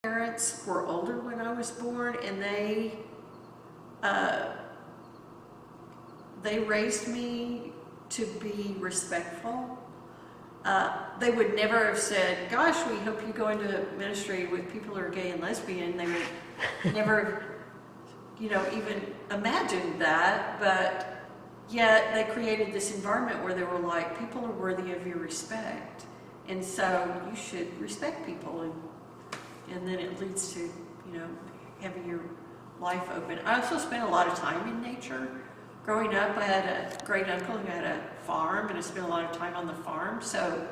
parents were older when I was born, and they raised me to be respectful. They would never have said, gosh, we hope you go into ministry with people who are gay and lesbian. They would never, even imagine that, but yet they created this environment where they were like, people are worthy of your respect. And so you should respect people, and then it leads to, having your life open. I also spent a lot of time in nature. Growing up, I had a great uncle who had a farm, and I spent a lot of time on the farm. So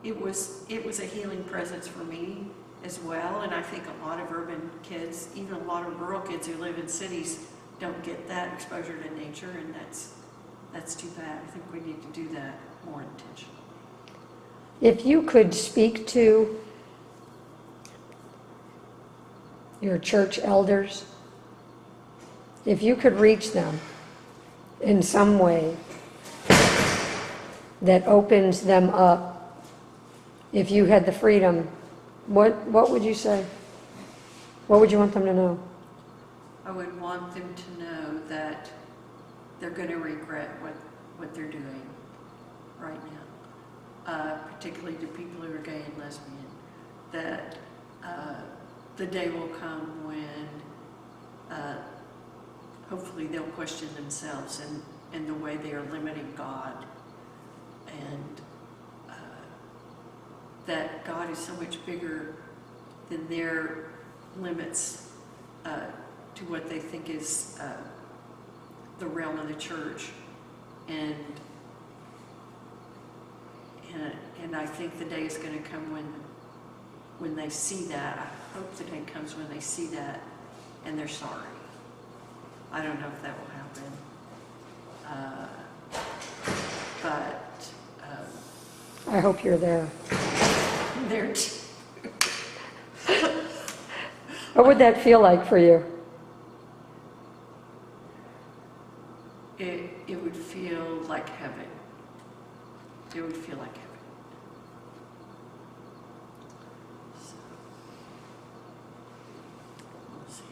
it was a healing presence for me as well. And I think a lot of urban kids, even a lot of rural kids who live in cities, don't get that exposure to nature, and that's too bad. I think we need to do that more intentionally. If you could speak to your church elders, if you could reach them in some way that opens them up, if you had the freedom, what would you say? What would you want them to know? I would want them to know that they're going to regret what they're doing right now, particularly to people who are gay and lesbian, that the day will come when hopefully they'll question themselves and the way they are limiting God, and that God is so much bigger than their limits to what they think is the realm of the church, and I think the day is going to come when they see that. I hope the day comes when they see that and they're sorry. I don't know if that will happen, but I hope you're there. there too. What would that feel like for you? It would feel like heaven. It would feel like heaven. So, we'll see.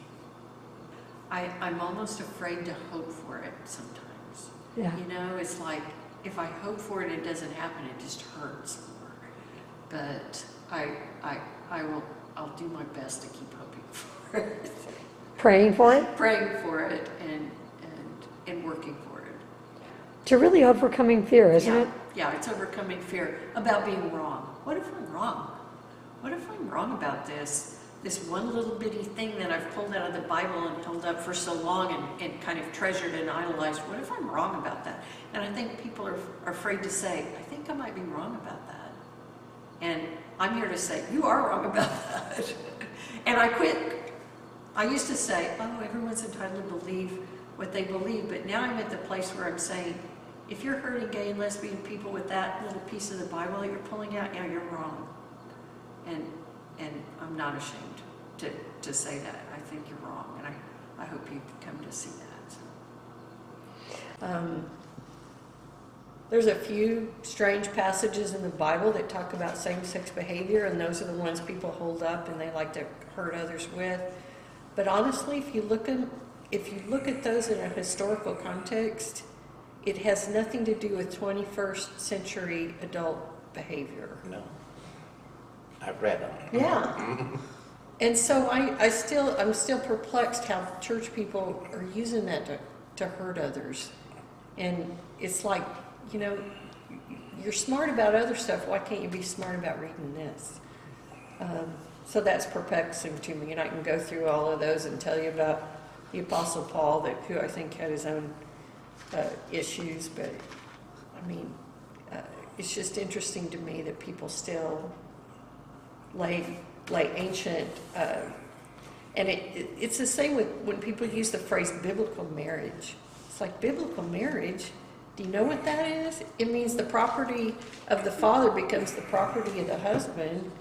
I'm almost afraid to hope for it sometimes. Yeah. It's like, if I hope for it, it doesn't happen, it just hurts more. But I'll do my best to keep hoping for it. Praying for it? Praying for it and working for it. To really overcoming fear, isn't it? Yeah, it's overcoming fear about being wrong. What if I'm wrong? What if I'm wrong about this one little bitty thing that I've pulled out of the Bible and held up for so long and kind of treasured and idolized? What if I'm wrong about that? And I think people are afraid to say, I think I might be wrong about that. And I'm here to say, you are wrong about that. And I quit. I used to say, oh, everyone's entitled to believe what they believe, but now I'm at the place where I'm saying, if you're hurting gay and lesbian people with that little piece of the Bible that you're pulling out, yeah, you're wrong. And I'm not ashamed to say that. I think you're wrong, and I hope you come to see that. There's a few strange passages in the Bible that talk about same-sex behavior, and those are the ones people hold up and they like to hurt others with. But honestly, if you look at those in a historical context, it has nothing to do with 21st century adult behavior. No. I've read them. Yeah. And so I'm still perplexed how church people are using that to hurt others. And it's like, you're smart about other stuff. Why can't you be smart about reading this? So that's perplexing to me. And I can go through all of those and tell you about the Apostle Paul, who I think had his own issues. But, it's just interesting to me that people still lay ancient, and it's the same with when people use the phrase biblical marriage. It's like, biblical marriage, do you know what that is? It means the property of the father becomes the property of the husband.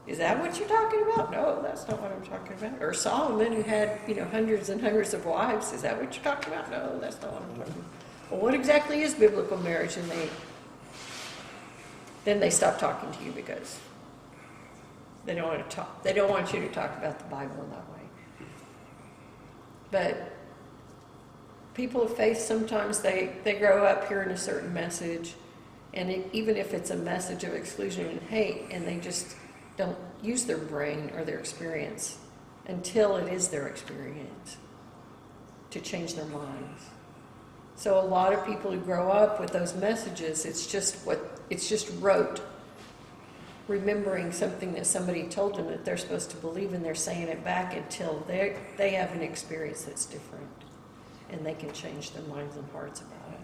Is that what you're talking about? No, that's not what I'm talking about. Or Solomon, who had hundreds and hundreds of wives. Is that what you're talking about? No, that's not what I'm talking about. Well, what exactly is biblical marriage? And then they stop talking to you because They don't want to talk. They don't want you to talk about the Bible that way. But people of faith, sometimes they grow up hearing a certain message, and even if it's a message of exclusion and hate, and they just don't use their brain or their experience until it is their experience to change their minds. So a lot of people who grow up with those messages, it's just rote, remembering something that somebody told them that they're supposed to believe, and they're saying it back until they have an experience that's different, and they can change their minds and hearts about it.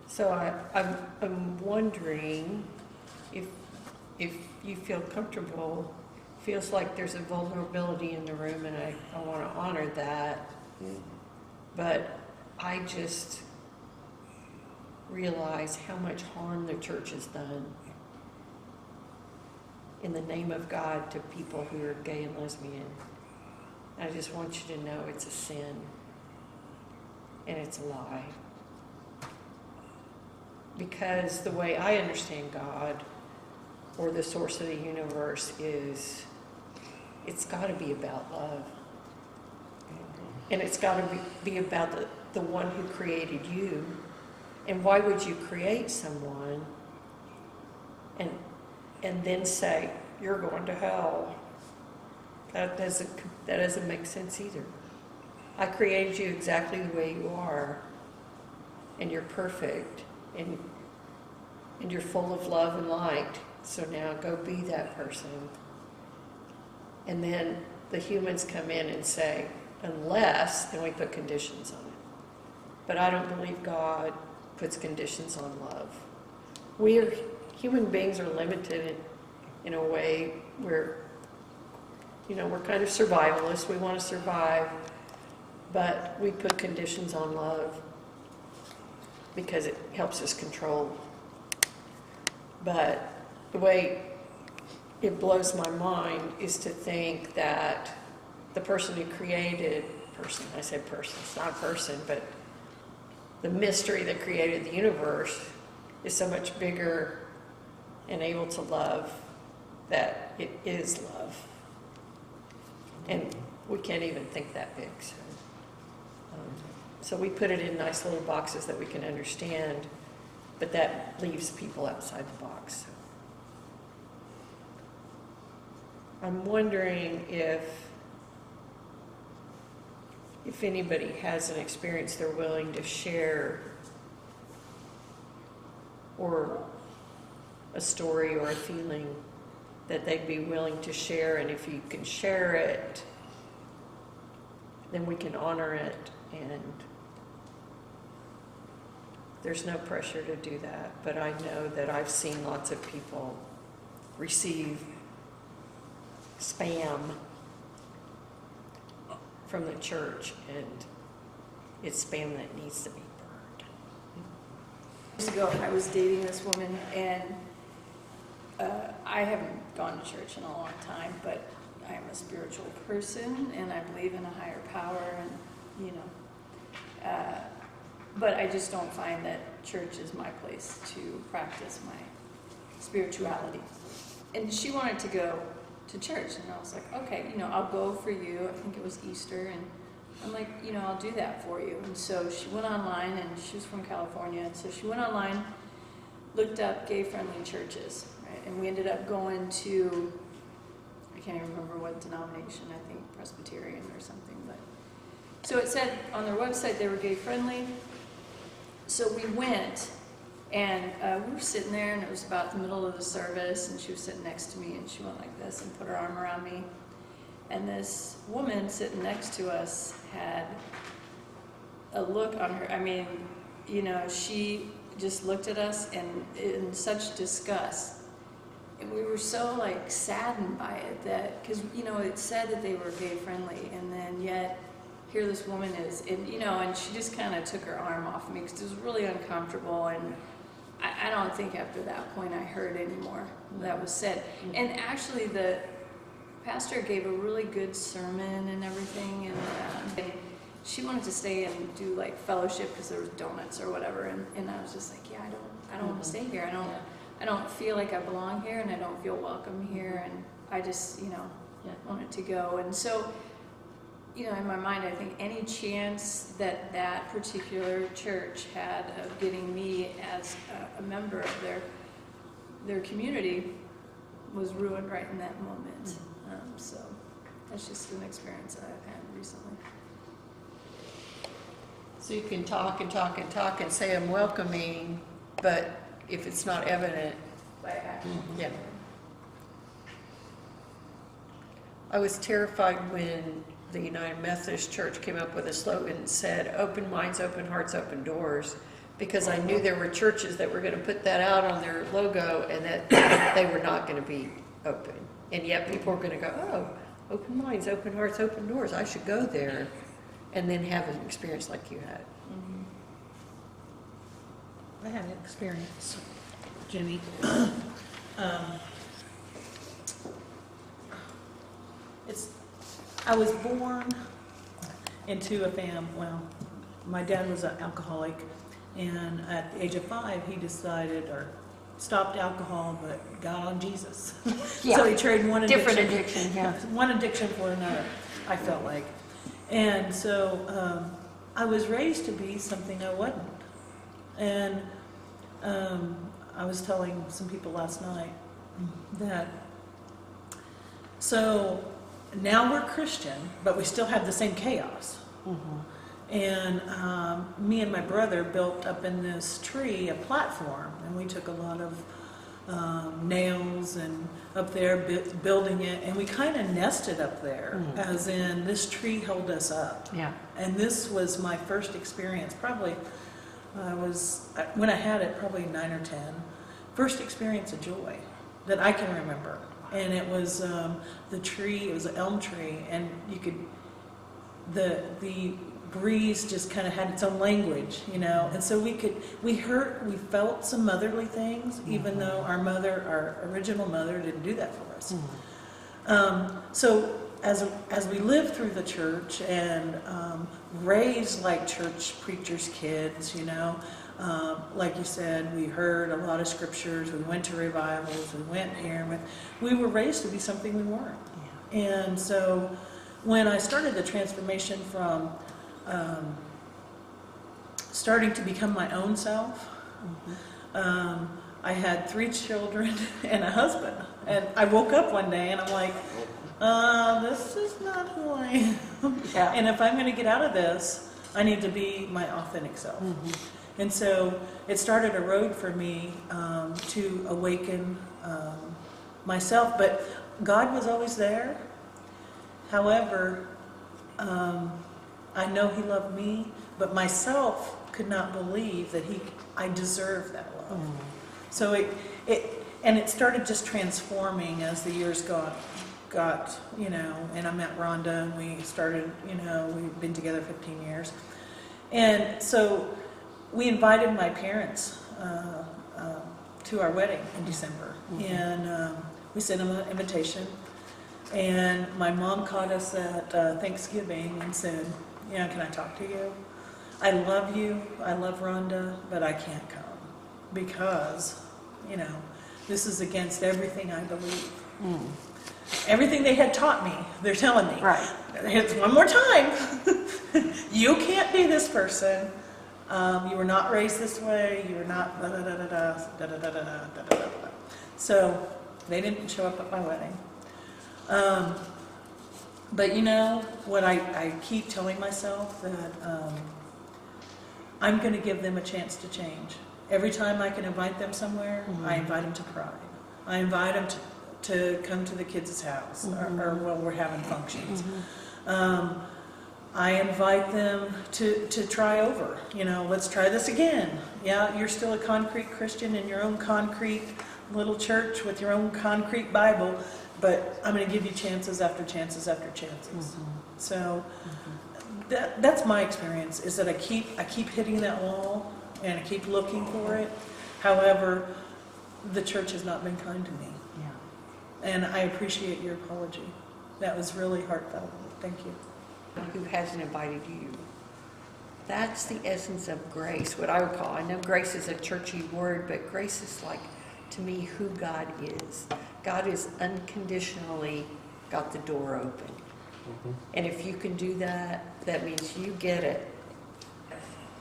So I'm wondering if you feel comfortable. Feels like there's a vulnerability in the room, and I want to honor that. But I just realize how much harm the church has done in the name of God to people who are gay and lesbian. I just want you to know it's a sin, and it's a lie. Because the way I understand God, or the source of the universe, is it's got to be about love. And it's got to be about the one who created you. And why would you create someone and then say, you're going to hell? That doesn't make sense either. I created you exactly the way you are, and you're perfect, and you're full of love and light. So now go be that person. And then the humans come in and say, unless, then we put conditions on it. But I don't believe God puts conditions on love. Human beings are limited in a way where, we're kind of survivalists. We want to survive, but we put conditions on love because it helps us control. But the way it blows my mind is to think that the person who created, I said person, it's not a person, but the mystery that created the universe is so much bigger and able to love that it is love. And we can't even think that big. So we put it in nice little boxes that we can understand, but that leaves people outside the box. I'm wondering if anybody has an experience they're willing to share, or a story or a feeling that they'd be willing to share, and if you can share it, then we can honor it, and there's no pressure to do that. But I know that I've seen lots of people receive spam from the church, and it's spam that needs to be burned. Years ago, I was dating this woman, and I haven't gone to church in a long time, but I'm a spiritual person, and I believe in a higher power, and but I just don't find that church is my place to practice my spirituality. And she wanted to go to church, and I was like, okay, I'll go for you. I think it was Easter, and I'm like, I'll do that for you. And so she went online, and she was from California, and so she went online, looked up gay-friendly churches, right? And we ended up going to, I can't even remember what denomination, I think Presbyterian or something, but so it said on their website they were gay-friendly. So we went, and we were sitting there, and it was about the middle of the service, and she was sitting next to me, and she went like this and put her arm around me. And this woman sitting next to us had a look on her. I mean, she just looked at us and in such disgust. And we were so saddened by it, that, because, it said that they were gay friendly, and then yet here this woman is, and she just kind of took her arm off me because it was really uncomfortable, and I don't think after that point I heard anymore that was said. And actually the pastor gave a really good sermon and everything, and she wanted to stay and do fellowship because there was donuts or whatever, and I was just like, yeah, I don't want to stay here. I don't feel like I belong here, and I don't feel welcome here, and I just, wanted to go. And so, in my mind, I think any chance that that particular church had of getting me as a member of their community was ruined right in that moment. So that's just an experience that I've had recently. So you can talk and talk and talk and say I'm welcoming, but if it's not evident, By action. yeah. I was terrified when the United Methodist Church came up with a slogan that said, open minds, open hearts, open doors, because I knew there were churches that were going to put that out on their logo and that they were not going to be open. And yet people were going to go, oh, open minds, open hearts, open doors, I should go there, and then have an experience like you had. I had an experience, Jenny. I was born into a my dad was an alcoholic, and at the age of 5, he decided, or stopped alcohol, but got on Jesus. Yeah. So he traded one Different addiction. addiction, yeah. One addiction for another, I felt like. And so I was raised to be something I wasn't. And I was telling some people last night that, so now we're Christian, but we still have the same chaos. And me and my brother built up in this tree a platform, and we took a lot of nails and up there building it, and we kind of nested up there, as in this tree held us up. Yeah. And this was my first experience, probably when I had it, probably 9 or 10. First experience of joy that I can remember. And it was the tree, it was an elm tree, and you could, the breeze just kind of had its own language, and so we felt some motherly things, even though our original mother didn't do that for us. So as we lived through the church and raised like church preachers' kids, like you said, we heard a lot of scriptures, we went to revivals, we went here, we were raised to be something we weren't. And so when I started the transformation from starting to become my own self, I had 3 children and a husband, and I woke up one day and I'm like, this is not who I am. Yeah. And if I'm going to get out of this, I need to be my authentic self. And so it started a road for me to awaken myself, but God was always there. However, I know He loved me, but myself could not believe that I deserved that love. So it started just transforming as the years got, and I met Rhonda, and we started, we've been together 15 years. And so we invited my parents to our wedding in December, and we sent them an invitation. And my mom caught us at Thanksgiving and said, can I talk to you? I love you, I love Rhonda, but I can't come because, this is against everything I believe. Everything they had taught me, they're telling me. Right. It's one more time. You can't be this person. You were not raised this way. You were not da da da da da da da da da da da. So they didn't show up at my wedding. But what I keep telling myself that I'm going to give them a chance to change. Every time I can invite them somewhere, I invite them to Pride. I invite them to come to the kids' house or while we're having functions. I invite them to try over. Let's try this again. Yeah, you're still a concrete Christian in your own concrete little church with your own concrete Bible, but I'm going to give you chances after chances after chances. So that's my experience, is that I keep hitting that wall and I keep looking for it. However, the church has not been kind to me. And I appreciate your apology. That was really heartfelt. Thank you. Who hasn't invited you? That's the essence of grace, what I would call. I know grace is a churchy word, but grace is like to me who God is. God is unconditionally got the door open. And if you can do that, that means you get it.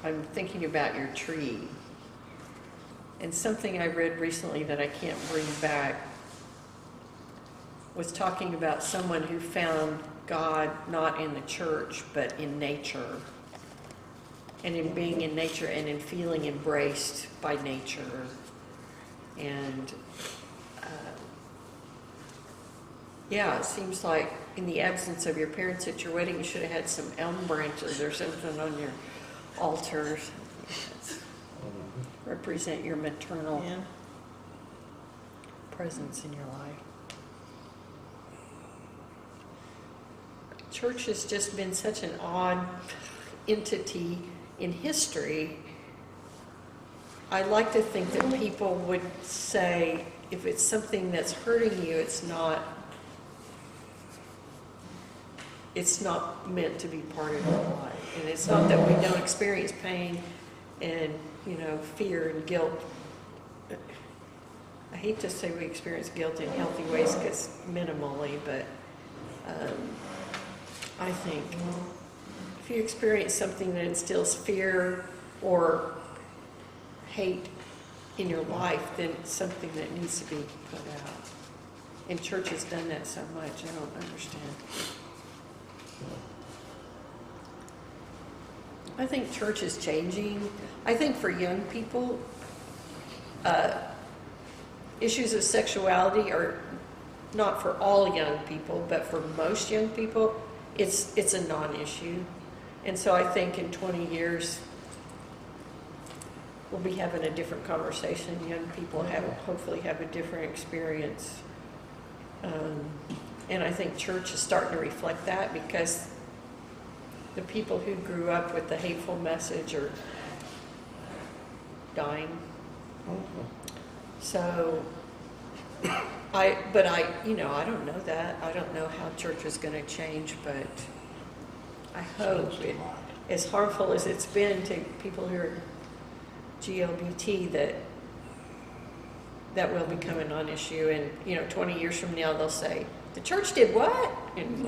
I'm thinking about your tree. And something I read recently that I can't bring back was talking about someone who found God not in the church, but in nature. And in being in nature and in feeling embraced by nature. And yeah, it seems like in the absence of your parents at your wedding, you should have had some elm branches or something on your altar. Represent your maternal Yeah. presence in your life. Church has just been such an odd entity in history. I like to think that people would say, if it's something that's hurting you, it's not meant to be part of your life. And it's not that we don't experience pain and, fear and guilt. I hate to say we experience guilt in healthy ways, because minimally, but I think if you experience something that instills fear or hate in your life, then it's something that needs to be put out. And church has done that so much, I don't understand. I think church is changing. I think for young people, issues of sexuality are not for all young people, but for most young people, it's a non-issue. And so I think in 20 years, we'll be having a different conversation. Young people hopefully have a different experience. And I think church is starting to reflect that, because the people who grew up with the hateful message are dying. So, I don't know that. I don't know how church is going to change, but I hope it, as harmful as it's been to people who are GLBT, that will become a non-issue. And 20 years from now, they'll say, "The church did what?" And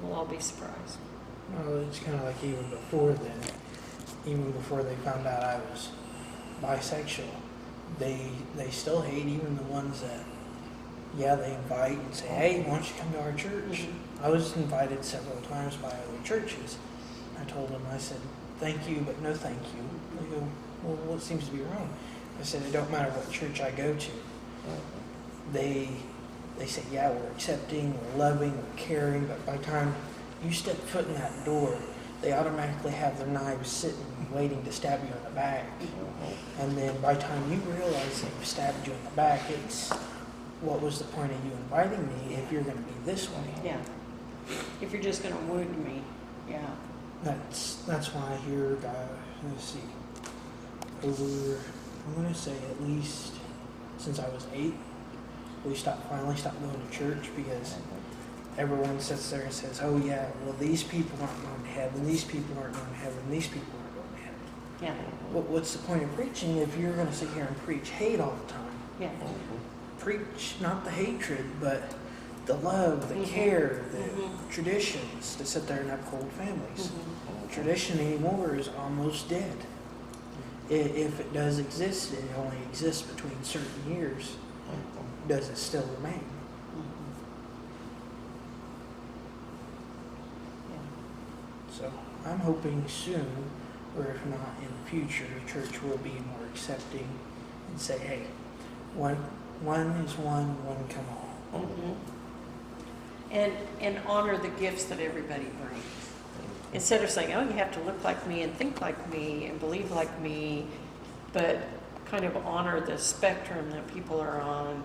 we'll all be surprised. Well, it's kind of like even before then, even before they found out I was bisexual, they still hate even the ones that, they invite and say, "Hey, why don't you come to our church?" I was invited several times by other churches. I told them, I said, "Thank you, but no thank you." They go, "Well, what seems to be wrong?" I said, "It don't matter what church I go to. They say, yeah, we're accepting, we're loving, we're caring, but by the time you step foot in that door, they automatically have their knives sitting, waiting to stab you in the back. And then by the time you realize they've stabbed you in the back, it's, what was the point of you inviting me if you're going to be this way?" Yeah. If you're just going to wound me, yeah. That's why I hear, let's see, over, I'm going to say at least since I was 8, we finally stopped going to church, because everyone sits there and says, "Oh yeah, well these people aren't going to heaven, these people aren't going to heaven, these people aren't going to heaven." Yeah. What's the point of preaching if you're going to sit here and preach hate all the time? Yeah. Preach not the hatred, but the love, the care, the traditions to sit there and uphold families. Tradition anymore is almost dead. If it does exist, it only exists between certain years. Does it still remain? So I'm hoping soon, or if not in the future, the church will be more accepting and say, "Hey, one is one come all." And honor the gifts that everybody brings. Instead of saying, "Oh, you have to look like me and think like me and believe like me," but kind of honor the spectrum that people are on,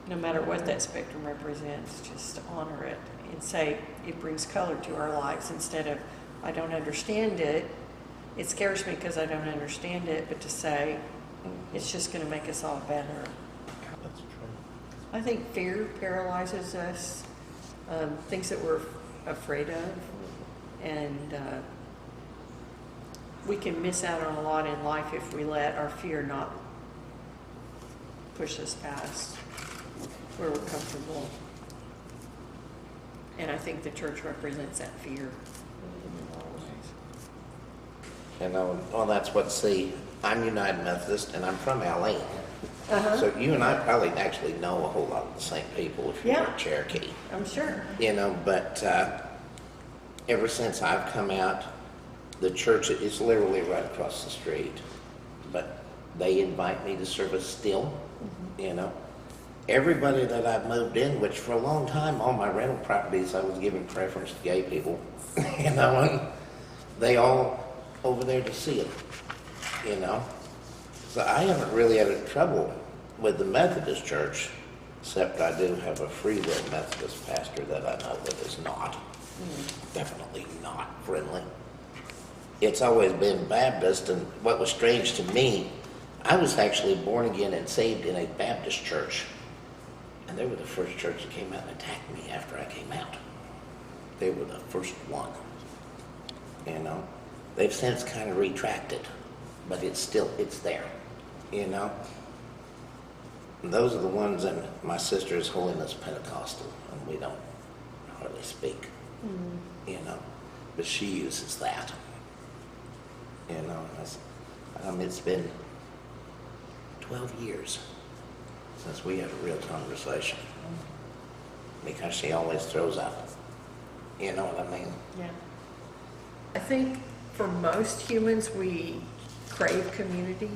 no matter what that spectrum represents. Just honor it and say it brings color to our lives, instead of, "I don't understand it. It scares me because I don't understand it," but to say it's just going to make us all better. That's true. I think fear paralyzes us, things that we're afraid of, and we can miss out on a lot in life if we let our fear not push us past where we're comfortable. And I think the church represents that fear in a lot of ways. You know, well, that's what, see, I'm United Methodist and I'm from LA. Uh-huh. So you and I probably actually know a whole lot of the same people if you're Yeah. in Cherokee. I'm sure. You know, but ever since I've come out, the church is literally right across the street. But they invite me to service still, you know. Everybody that I've moved in, which for a long time, all my rental properties, I was giving preference to gay people, you know, and they all over there to see it, you know. So I haven't really had any trouble with the Methodist church, except I do have a free will Methodist pastor that I know that is not, definitely not friendly. It's always been Baptist, and what was strange to me, I was actually born again and saved in a Baptist church. And they were the first church that came out and attacked me after I came out. They were the first one, you know. They've since kind of retracted, but it's there, you know. And those are the ones, and my sister is Holiness Pentecostal, and we don't hardly speak, you know. But she uses that, you know. It's been 12 years since we had a real conversation, because she always throws up. You know what I mean? Yeah. I think for most humans, we crave community.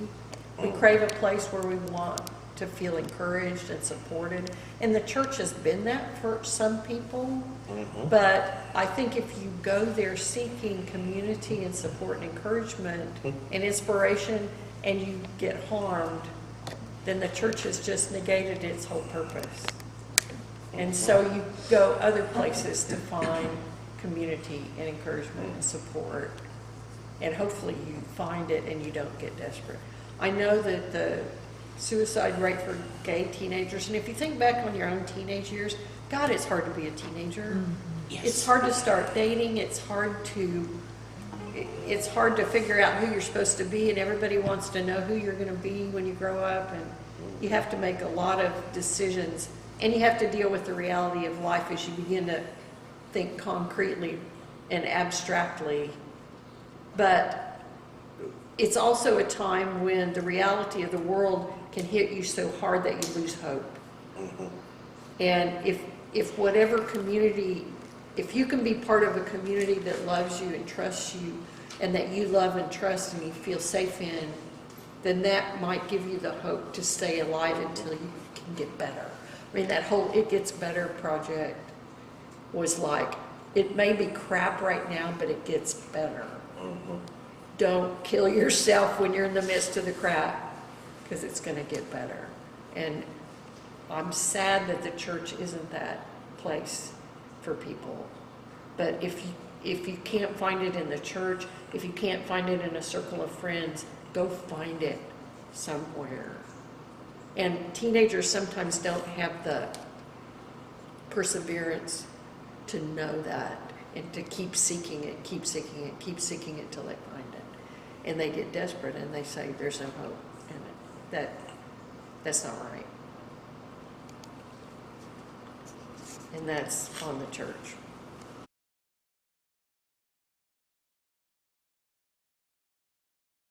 We crave a place where we want to feel encouraged and supported. And the church has been that for some people. But I think if you go there seeking community and support and encouragement and inspiration, and you get harmed, then the church has just negated its whole purpose. And so you go other places to find community and encouragement and support. And hopefully you find it and you don't get desperate. I know that the suicide rate for gay teenagers, and if you think back on your own teenage years, God, it's hard to be a teenager. Yes. It's hard to start dating. It's hard to figure out who you're supposed to be, and everybody wants to know who you're going to be when you grow up, and you have to make a lot of decisions, and you have to deal with the reality of life as you begin to think concretely and abstractly. But it's also a time when the reality of the world can hit you so hard that you lose hope. And if whatever community, if you can be part of a community that loves you and trusts you, and that you love and trust and you feel safe in, then that might give you the hope to stay alive until you can get better. I mean, that whole It Gets Better project was like, it may be crap right now, but it gets better. Don't kill yourself when you're in the midst of the crap, because it's going to get better. And I'm sad that the church isn't that place for people. But if you can't find it in the church, if you can't find it in a circle of friends, go find it somewhere. And teenagers sometimes don't have the perseverance to know that and to keep seeking it, keep seeking it, keep seeking it till they find it. And they get desperate and they say, there's no hope in it. That's not right. And that's on the church.